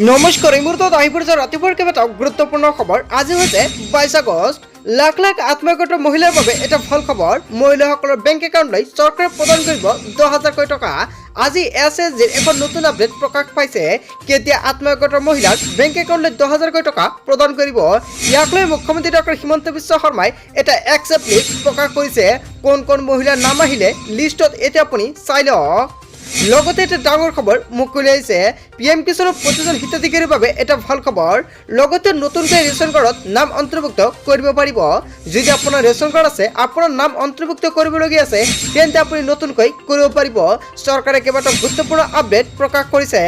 নমস্কাৰ এই মুহূৰ্তত আহি পৰিছে ৰাতিপুৱাৰ কেইবাটাও গুৰুত্বপূৰ্ণ খবৰ। আজি হৈছে 22 আগষ্ট। লাখ লাখ আত্মসহায়ক মহিলাৰ বাবে এটা ভাল খবৰ। মহিলাসকলৰ বেংক একাউণ্টলৈ চৰকাৰে প্ৰদান কৰিব 10,000 কোটি টকা। আজি এছএছজিৰ এখন নতুন আপডেট প্ৰকাশ পাইছে। কেতিয়া আত্মসহায়ক মহিলাৰ বেংক একাউণ্টলৈ 10,000 কোটি টকা প্ৰদান কৰিব। ইয়াক লৈ মুখ্যমন্ত্ৰী ডক্টৰ হিমন্ত বিশ্ব শৰ্মাই এটা একচেপ্ট লিষ্ট প্ৰকাশ কৰিছে। কোন কোন মহিলাৰ নাম আহিলে লিষ্টত এতিয়া আপুনি চাই লওক। লগতে এটা ডাঙৰ খবৰ মুকলি আহিছে। পিএম কিষাণৰ প্ৰতিজন হিতাধিকাৰীৰ বাবে এটা ভাল খবৰ। লগতে নতুনকৈ ৰেচন কাৰ্ডত নাম অন্তৰ্ভুক্ত কৰিব পাৰিব। যদি আপোনাৰ ৰেচন কাৰ্ড আছে, আপোনাৰ নাম অন্তৰ্ভুক্ত কৰিবলগীয়া আছে, তেন্তে আপুনি নতুনকৈ কৰিব পাৰিব। চৰকাৰে কেইবাটাও গুৰুত্বপূৰ্ণ আপডেট প্ৰকাশ কৰিছে।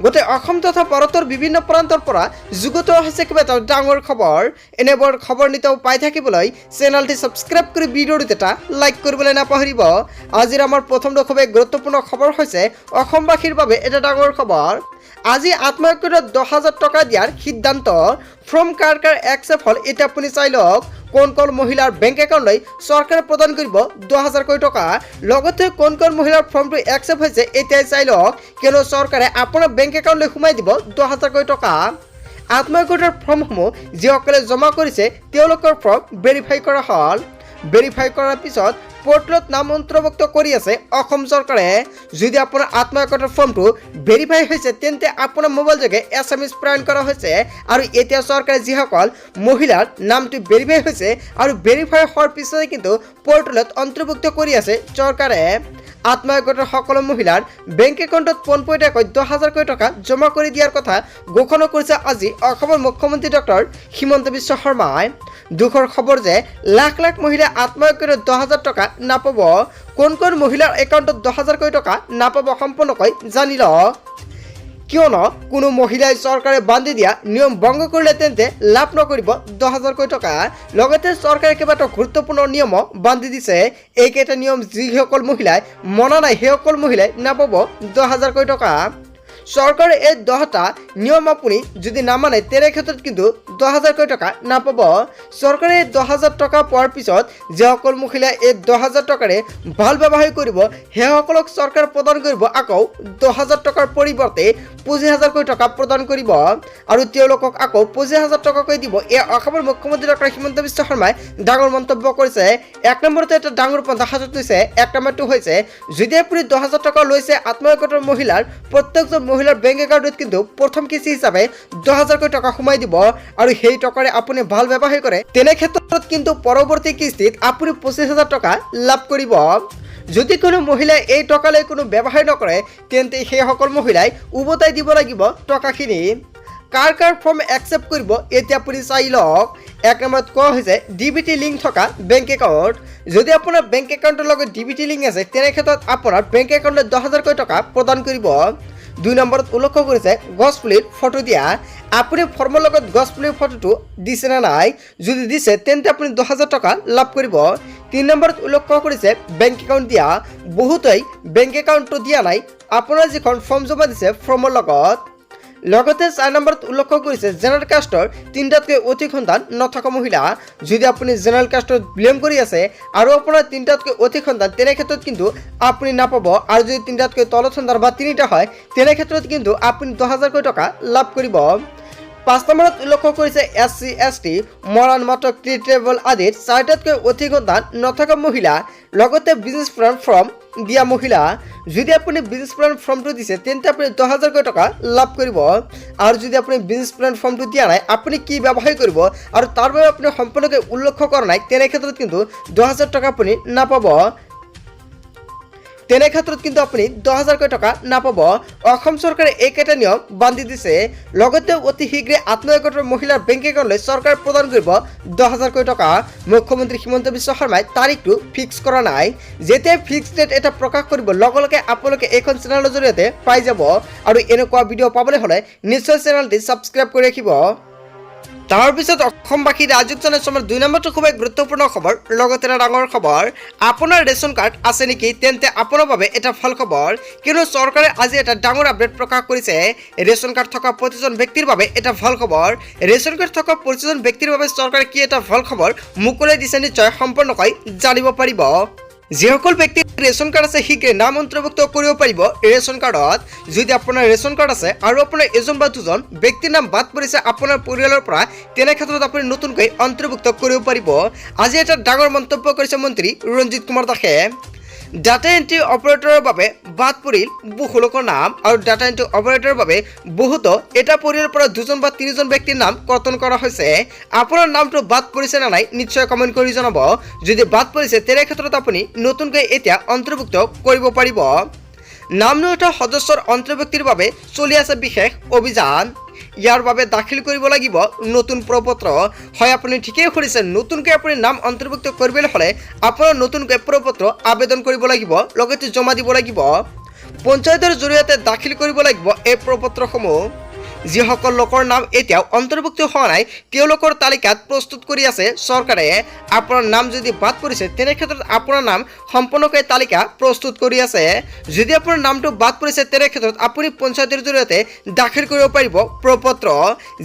গোটেই অসম তথা ভাৰতৰ বিভিন্ন প্ৰান্তৰ পৰা যুগুত হৈছে কেইবাটাও ডাঙৰ খবৰ। এনেবোৰ খবৰ নিতৌ পাই থাকিবলৈ চেনেলটি ছাবস্ক্ৰাইব কৰি ভিডিঅ'টোত এটা লাইক কৰিবলৈ নাপাহৰিব। আজিৰ আমাৰ প্ৰথম খুবেই গুৰুত্বপূৰ্ণ খবৰ হৈছে অসমবাসীৰ বাবে এটা ডাঙৰ খবৰ। আজি আত্মসহায়ক 10,000 টকা দিয়াৰ সিদ্ধান্ত। ফ্ৰম কাৰ কাৰ একচেপ্ট হ'ল এতিয়া আপুনি চাই লওক। কোন কোন মহিলাৰ বেংক একাউণ্টলৈ চৰকাৰে প্ৰদান কৰিব 10,000 কোটি টকা। লগতে কোন কোন মহিলাৰ ফৰ্মটো একচেপ্ট হৈছে এতিয়াই চাই লওক। কিয়নো চৰকাৰে আপোনাৰ বেংক একাউণ্টলৈ সোমাই দিব 10,000 কোটি টকা। আত্মসহায়কৰ ফৰ্মসমূহ যিসকলে জমা কৰিছে তেওঁলোকৰ ফৰ্ম ভেৰিফাই কৰা হ'ল। ভেৰিফাই কৰাৰ পিছত পোৰ্টেলত নাম অন্তৰ্ভুক্ত কৰি আছে অসম চৰকাৰে। যদি আপোনাৰ আত্মসহায়কৰ ফৰ্মটো ভেৰিফাই হৈছে তেন্তে আপোনাৰ মোবাইল যোগে SMS প্ৰেৰণ কৰা হৈছে। আৰু এতিয়া চৰকাৰে যিসকল মহিলাৰ নামটো ভেৰিফাই হৈছে আৰু ভেৰিফাই হোৱাৰ পিছতে কিন্তু পোৰ্টেলত অন্তৰ্ভুক্ত কৰি আছে চৰকাৰে। আত্মসহায়কৰ সকলো মহিলাৰ বেংক একাউণ্টত পোনপটীয়াকৈ 10,000 কোটি টকা জমা কৰি দিয়াৰ কথা ঘোষণা কৰিছে আজি অসমৰ মুখ্যমন্ত্ৰী ডক্টৰ হিমন্ত বিশ্ব শৰ্মাই। দুখৰ খবৰ যে লাখ লাখ মহিলা আত্মসহায়কৰ 10,000 টকা নাপাব। কোন কোন মহিলাৰ একাউণ্টত 10,000 কোটি টকা নাপাব সম্পূৰ্ণকৈ জানি লওক। কিয়নো কোনো মহিলাই চৰকাৰে বান্ধি দিয়া নিয়ম ভংগ কৰিলে তেন্তে লাভ নকৰিব 10,000 কোটি টকা। লগতে চৰকাৰে কেইবাটাও গুৰুত্বপূৰ্ণ নিয়মো বান্ধি দিছে। এইকেইটা নিয়ম যিসকল মহিলাই মনা নাই সেইসকল মহিলাই নাপাব 10,000 কোটি টকা। চৰকাৰে এই 10টা নিয়ম আপুনি যদি নামানে তেনে ক্ষেত্ৰত কিন্তু 10,000 কোটি টকা নাপাব। চৰকাৰে এই 10,000 টকা পোৱাৰ পিছত যিসকল মহিলাই এই 10,000 টকাৰে ভাল ব্যৱহাৰ কৰিব সেইসকলক চৰকাৰে প্ৰদান কৰিব আকৌ 10,000 টকাৰ পৰিৱৰ্তে 25,000 কোটি টকা প্ৰদান কৰিব। আৰু তেওঁলোকক আকৌ 25,000 টকাকৈ দিব। এই অসমৰ মুখ্যমন্ত্ৰী ডক্টৰ হিমন্ত বিশ্ব শৰ্মাই ডাঙৰ মন্তব্য কৰিছে। এক নম্বৰতে এটা ডাঙৰ পন্থা হাতত লৈছে। এক নম্বৰটো হৈছে যদি আপুনি 10,000 টকা লৈছে আত্মসহায়কৰ মহিলাৰ প্ৰত্যেকজন মহিলাৰ বেংক একাউণ্টত কিন্তু প্ৰথম কিস্তি হিচাপে 10,000 কোটি টকা সোমাই দিব। আৰু সেই টকাৰে আপুনি ভাল ব্যৱহাৰ কৰে তেনে ক্ষেত্ৰত কিন্তু পৰৱৰ্তী কিস্তিত আপুনি 25,000 টকা লাভ কৰিব। যদি কোনো মহিলাই এই টকালৈ কোনো ব্যৱহাৰ নকৰে তেন্তে সেইসকল মহিলাই উভতাই দিব লাগিব টকাখিনি। কাৰ কাৰ ফৰ্ম একচেপ্ট কৰিব এতিয়া আপুনি চাই লওক। এক নম্বৰত কোৱা হৈছে DBT লিংক থকা বেংক একাউণ্ট। যদি আপোনাৰ বেংক একাউণ্টৰ লগত DBT লিংক আছে তেনে ক্ষেত্ৰত আপোনাৰ বেংক একাউণ্টলৈ 10,000 কোটি টকা প্ৰদান কৰিব। 2 নম্বৰত উল্লেখ কৰিছে গছপুলিৰ ফটো দিয়া। আপুনি ফৰ্মৰ লগত গছপুলিৰ ফটোটো দিছে নে নাই, যদি দিছে তেন্তে আপুনি 10,000 টকা লাভ কৰিব। 3 নম্বৰত উল্লেখ কৰিছে বেংক একাউণ্ট দিয়া। বহুতেই বেংক একাউণ্টটো দিয়া নাই আপোনাৰ যিখন ফৰ্ম জমা দিছে ফৰ্মৰ লগত। লগতে 4 নম্বৰত উল্লেখ কৰিছে জেনেৰেল কাষ্টৰ 3টাতকৈ অধিক সন্তান নথকা মহিলা। যদি আপুনি জেনেৰেল কাষ্টত বিলং কৰি আছে আৰু আপোনাৰ 3টাতকৈ অধিক সন্তান তেনে ক্ষেত্ৰত কিন্তু আপুনি নাপাব। আৰু যদি 3টাতকৈ তলত সন্তান বা 3টা হয় তেনে ক্ষেত্ৰত কিন্তু আপুনি 10,000 কোটি টকা লাভ কৰিব। 5 নম্বৰত উল্লেখ কৰিছে SC ST মৰাণ মাত্ৰ ট্ৰিটেবল আদিত 4টাতকৈ অধিক সন্তান নথকা মহিলা। লগতে বিজনেছ প্লেন ফৰ্ম দিয়া মহিলা। যদি আপুনি বিজনেছ প্লেন ফৰ্মটো দিছে তেন্তে আপুনি 10,000 কোটি টকা লাভ কৰিব। আৰু যদি আপুনি বিজনেছ প্লেন ফৰ্মটো দিয়া নাই আপুনি কি ব্যৱসায় কৰিব আৰু তাৰ বাবে আপুনি সম্পূৰ্ণকৈ উল্লেখ কৰা নাই তেনে ক্ষেত্ৰত কিন্তু 10,000 টকা আপুনি নাপাব। তেনে ক্ষেত্ৰত কিন্তু আপুনি 10,000 কোটি টকা নাপাব। অসম চৰকাৰে এইকেইটা নিয়ম বান্ধি দিছে। লগতে অতি শীঘ্ৰে আত্মসহায়কৰ মহিলাৰ বেংক একাউণ্টলৈ চৰকাৰে প্ৰদান কৰিব 10,000 কোটি টকা। মুখ্যমন্ত্ৰী হিমন্ত বিশ্ব শৰ্মাই তাৰিখটো ফিক্স কৰা নাই। যেতিয়াই ফিক্স ডেট এটা প্ৰকাশ কৰিব লগে লগে আপোনালোকে এইখন চেনেলৰ জৰিয়তে পাই যাব। আৰু এনেকুৱা ভিডিঅ' পাবলৈ হ'লে নিশ্চয় চেনেলটি ছাবস্ক্ৰাইব কৰি ৰাখিব। তাৰপিছত অসমবাসী ৰাজ্যিক জনসমৰ 2 নম্বৰটো খুবেই গুৰুত্বপূৰ্ণ খবৰ। লগতে এটা ডাঙৰ খবৰ, আপোনাৰ ৰেচন কাৰ্ড আছে নেকি তেন্তে আপোনাৰ বাবে এটা ভাল খবৰ। কিয়নো চৰকাৰে আজি এটা ডাঙৰ আপডেট প্ৰকাশ কৰিছে। ৰেচন কাৰ্ড থকা প্ৰতিজন ব্যক্তিৰ বাবে এটা ভাল খবৰ। ৰেচন কাৰ্ড থকা প্ৰতিজন ব্যক্তিৰ বাবে চৰকাৰে কি এটা ভাল খবৰ মুকলি দিছে নিশ্চয় সম্পূৰ্ণকৈ জানিব পাৰিব। যিসকল ব্যক্তিৰ ৰেচন কাৰ্ড আছে শীঘ্ৰে নাম অন্তৰ্ভুক্ত কৰিব পাৰিব ৰেচন কাৰ্ডত। যদি আপোনাৰ ৰেচন কাৰ্ড আছে আৰু আপোনাৰ এজন বা দুজন ব্যক্তিৰ নাম বাদ পৰিছে আপোনাৰ পৰিয়ালৰ পৰা, তেনে ক্ষেত্ৰত আপুনি নতুনকৈ অন্তৰ্ভুক্ত কৰিব পাৰিব। আজি এটা ডাঙৰ মন্তব্য কৰিছে মন্ত্ৰী ৰঞ্জিত কুমাৰ দাসে। ডাটা এন্ট্ৰি অপাৰেটৰৰ বাবে বাদ পৰিল বহু লোকৰ নাম, আৰু ডাটা এন্ট্ৰি অপাৰেটৰৰ বাবে বহুতো এটা পৰিয়ালৰ পৰা দুজন বা তিনিজন ব্যক্তিৰ নাম কৰ্তন কৰা হৈছে। আপোনাৰ নামটো বাদ পৰিছে নে নাই নিশ্চয় কমেণ্ট কৰি জনাব। যদি বাদ পৰিছে তেনে ক্ষেত্ৰত আপুনি নতুনকৈ এতিয়া অন্তৰ্ভুক্ত কৰিব পাৰিব। নাম নথকা সদস্যৰ অন্তৰ্ভুক্তিৰ বাবে চলি আছে বিশেষ অভিযান। ইয়াৰ বাবে দাখিল কৰিব লাগিব নতুন প্ৰপত্ৰ। হয়, আপুনি ঠিকেই শুনিছে, নতুনকৈ আপুনি নাম অন্তৰ্ভুক্ত কৰিবলৈ হ'লে আপোনাৰ নতুনকৈ প্ৰপত্ৰ আবেদন কৰিব লাগিব, লগতে জমা দিব লাগিব। পঞ্চায়তৰ জৰিয়তে দাখিল কৰিব লাগিব এই প্ৰপত্ৰসমূহ। যিসকল লোকৰ নাম এতিয়াও অন্তৰ্ভুক্ত হোৱা নাই তেওঁলোকৰ তালিকাত প্ৰস্তুত কৰি আছে চৰকাৰে। আপোনাৰ নাম যদি বাদ পৰিছে তেনে ক্ষেত্ৰত আপোনাৰ নাম সম্পূৰ্ণকৈ তালিকা প্ৰস্তুত কৰি আছে। যদি আপোনাৰ নামটো বাদ পৰিছে তেনে ক্ষেত্ৰত আপুনি পঞ্চায়তৰ জৰিয়তে দাখিল কৰিব পাৰিব প্ৰপত্ৰ।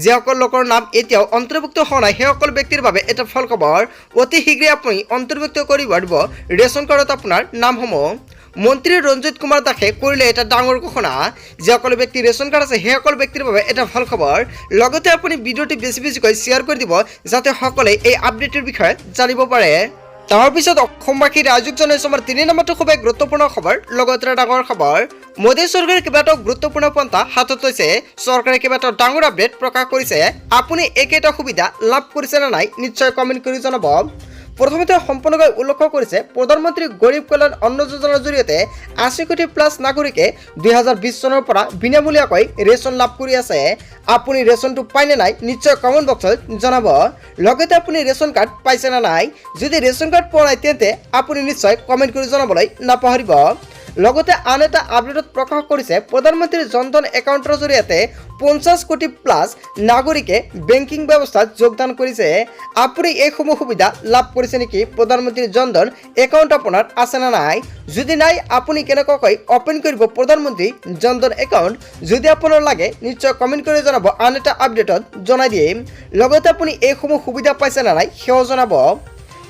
যিসকল লোকৰ নাম এতিয়াও অন্তৰ্ভুক্ত হোৱা নাই সেইসকল ব্যক্তিৰ বাবে এটা ফল খবৰ, অতি শীঘ্ৰে আপুনি অন্তৰ্ভুক্ত কৰিব পাৰিব ৰেচন কাৰ্ডত আপোনাৰ নামসমূহ। মন্ত্ৰী ৰঞ্জিত কুমাৰ দাসে কৰিলে এটা ডাঙৰ ঘোষণা। যিসকল ব্যক্তিৰ ৰেচন কাৰ্ড আছে সেইসকল ব্যক্তিৰ বাবে এটা ভাল খবৰ। লগতে আপুনি ভিডিঅ'টি বেছিকৈ শ্বেয়াৰ কৰি দিব যাতে সকলোৱে এই আপডেটৰ বিষয়ে জানিব পাৰে। তাৰপিছত অসমবাসীৰ ৰাইজক জনাইছোঁ আমাৰ 3 নম্বৰটো খুবেই গুৰুত্বপূৰ্ণ খবৰ, লগতে ডাঙৰ খবৰ। মোদী চৰকাৰে কেইবাটাও গুৰুত্বপূৰ্ণ পন্থা হাতত লৈছে। চৰকাৰে কেইবাটাও ডাঙৰ আপডেট প্ৰকাশ কৰিছে। আপুনি একেটা সুবিধা লাভ কৰিছে নে নাই নিশ্চয় কমেণ্ট কৰি জনাব। প্ৰথমতে সম্পূৰ্ণকৈ উল্লেখ কৰিছে প্ৰধানমন্ত্ৰী গৰীব কল্যাণ অন্ন যোজনাৰ জৰিয়তে 80 কোটি প্লাছ নাগৰিকে 2020 চনৰ পৰা বিনামূলীয়াকৈ ৰেচন লাভ কৰি আছে। আপুনি ৰেচনটো পায়নে নাই নিশ্চয় কমেণ্ট বক্সত জনাব। লগতে আপুনি ৰেচন কাৰ্ড পাইছে নে নাই, যদি ৰেচন কাৰ্ড পোৱা নাই তেন্তে আপুনি নিশ্চয় কমেণ্ট কৰি জনাবলৈ নাপাহৰিব। লগতে আন এটা আপডেটত প্ৰকাশ কৰিছে প্ৰধানমন্ত্ৰী জনধন একাউণ্টৰ জৰিয়তে 50 কোটি প্লাছ নাগৰিকে বেংকিং ব্যৱস্থাত যোগদান কৰিছে। আপুনি এইসমূহ সুবিধা লাভ কৰিছে নেকি? প্ৰধানমন্ত্ৰী জনধন একাউণ্ট আপোনাৰ আছে নে নাই? যদি নাই আপুনি কেনেকৈ অপেন কৰিব প্ৰধানমন্ত্ৰী জনধন একাউণ্ট? যদি আপোনাৰ লাগে নিশ্চয় কমেণ্ট কৰি জনাব, আন এটা আপডেটত জনাই দিম। লগতে আপুনি এইসমূহ সুবিধা পাইছে নে নাই সেয়াও জনাব।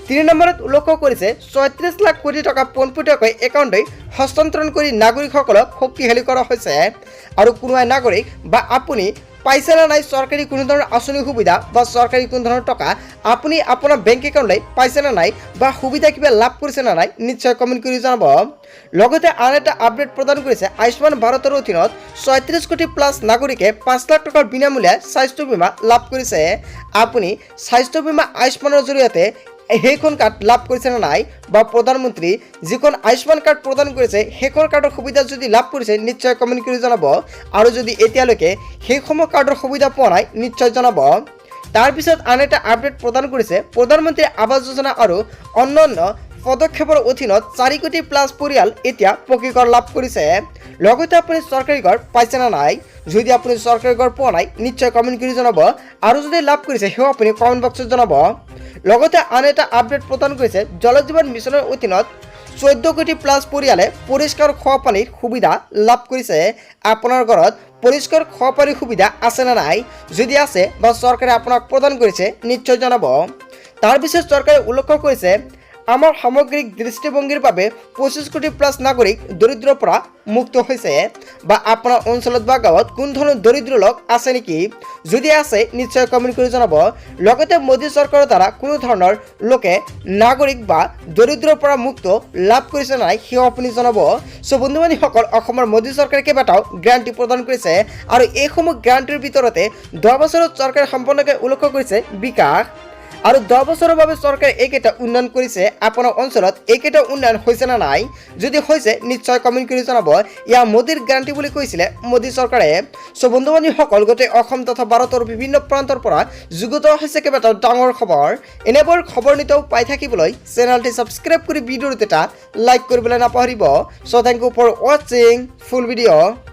3 নম্বৰত উল্লেখ কৰিছে 36 লাখ কোটি টকা পোনপটীয়াকৈ একাউণ্টে হস্তান্তৰণ কৰি নাগৰিকসকলক শক্তিশালী কৰা হৈছে। আৰু কোনোবা নাগৰিক বা আপুনি পাইছে নে নাই চৰকাৰী কোনো ধৰণৰ আঁচনি সুবিধা বা চৰকাৰী কোনো ধৰণৰ টকা আপুনি আপোনাৰ বেংক একাউণ্টলৈ পাইছে নে নাই বা সুবিধা কিবা লাভ কৰিছে নে নাই নিশ্চয় কমেণ্ট কৰি জনাব। লগতে আন এটা আপডেট প্ৰদান কৰিছে আয়ুষ্মান ভাৰতৰ অধীনত 36 কোটি প্লাছ নাগৰিকে 5 লাখ টকাৰ বিনামূলীয়া স্বাস্থ্য বীমা লাভ কৰিছে। আপুনি স্বাস্থ্য বীমা আয়ুষ্মানৰ জৰিয়তে সেইখন কাৰ্ড লাভ কৰিছে নে নাই, বা প্ৰধানমন্ত্ৰী যিখন আয়ুষ্মান কাৰ্ড প্ৰদান কৰিছে সেইখন কাৰ্ডৰ সুবিধা যদি লাভ কৰিছে নিশ্চয় কমেণ্ট কৰি জনাব। আৰু যদি এতিয়ালৈকে সেইসমূহ কাৰ্ডৰ সুবিধা পোৱা নাই নিশ্চয় জনাব। তাৰপিছত আন এটা আপডেট প্ৰদান কৰিছে প্ৰধানমন্ত্ৰী আৱাস যোজনা আৰু অন্যান্য পদক্ষেপৰ অধীনত 4 কোটি প্লাছ পৰিয়াল এতিয়া পকী ঘৰ লাভ কৰিছে। লগতে আপুনি চৰকাৰী ঘৰ পাইছে নে নাই, যদি আপুনি চৰকাৰী ঘৰ পোৱা নাই নিশ্চয় কমেণ্ট কৰি জনাব। আৰু যদি লাভ কৰিছে সেয়াও আপুনি কমেণ্ট বক্সত জনাব। লগতে আন এটা আপডেট প্ৰদান কৰিছে জল জীৱন মিছনৰ অধীনত 14 কোটি প্লাছ পৰিয়ালে পৰিষ্কাৰ খোৱা পানীৰ সুবিধা লাভ কৰিছে। আপোনাৰ ঘৰত পৰিষ্কাৰ খোৱা পানীৰ সুবিধা আছে নে নাই, যদি আছে বা চৰকাৰে আপোনাক প্ৰদান কৰিছে নিশ্চয় জনাব। তাৰপিছত চৰকাৰে উল্লেখ কৰিছে আমাৰ সামগ্ৰিক দৃষ্টিভংগীৰ বাবে 25 কোটি প্লাছ নাগৰিক দৰিদ্ৰৰ পৰা মুক্ত হৈছে। বা আপোনাৰ অঞ্চলত বা গাঁৱত কোন ধৰণৰ দৰিদ্ৰ লোক আছে নেকি, যদি আছে নিশ্চয় কমেণ্ট কৰি জনাব। লগতে মোদী চৰকাৰৰ দ্বাৰা কোনো ধৰণৰ লোকে নাগৰিক বা দৰিদ্ৰৰ পৰা মুক্ত লাভ কৰিছে নাই সেয়াও আপুনি জনাব। চ' বন্ধু বান্ধৱীসকল, অসমৰ মোদী চৰকাৰে কেইবাটাও গ্যাৰাণ্টি প্ৰদান কৰিছে আৰু এইসমূহ গ্যাৰাণ্টিৰ ভিতৰতে 10 বছৰত চৰকাৰে সম্পূৰ্ণকৈ উল্লেখ কৰিছে বিকাশ। আৰু 10 বছৰৰ বাবে চৰকাৰে এইকেইটা উন্নয়ন কৰিছে। আপোনাৰ অঞ্চলত এইকেইটা উন্নয়ন হৈছে নে নাই, যদি হৈছে নিশ্চয় কমেণ্ট কৰি জনাব। ইয়াৰ মোদীৰ গ্যাৰাণ্টি বুলি কৈছিলে মোদী চৰকাৰে। চ' বন্ধু বান্ধৱীসকল, গোটেই অসম তথা ভাৰতৰ বিভিন্ন প্ৰান্তৰ পৰা যুগুত হৈছে কেইবাটাও ডাঙৰ খবৰ। এনেবোৰ খবৰ নিতৌ পাই থাকিবলৈ চেনেলটি ছাবস্ক্ৰাইব কৰি ভিডিঅ'ত এটা লাইক কৰিবলৈ নাপাহৰিব। চ' থেংক ইউ ফৰ ৱাচিং ফুল ভিডিঅ'।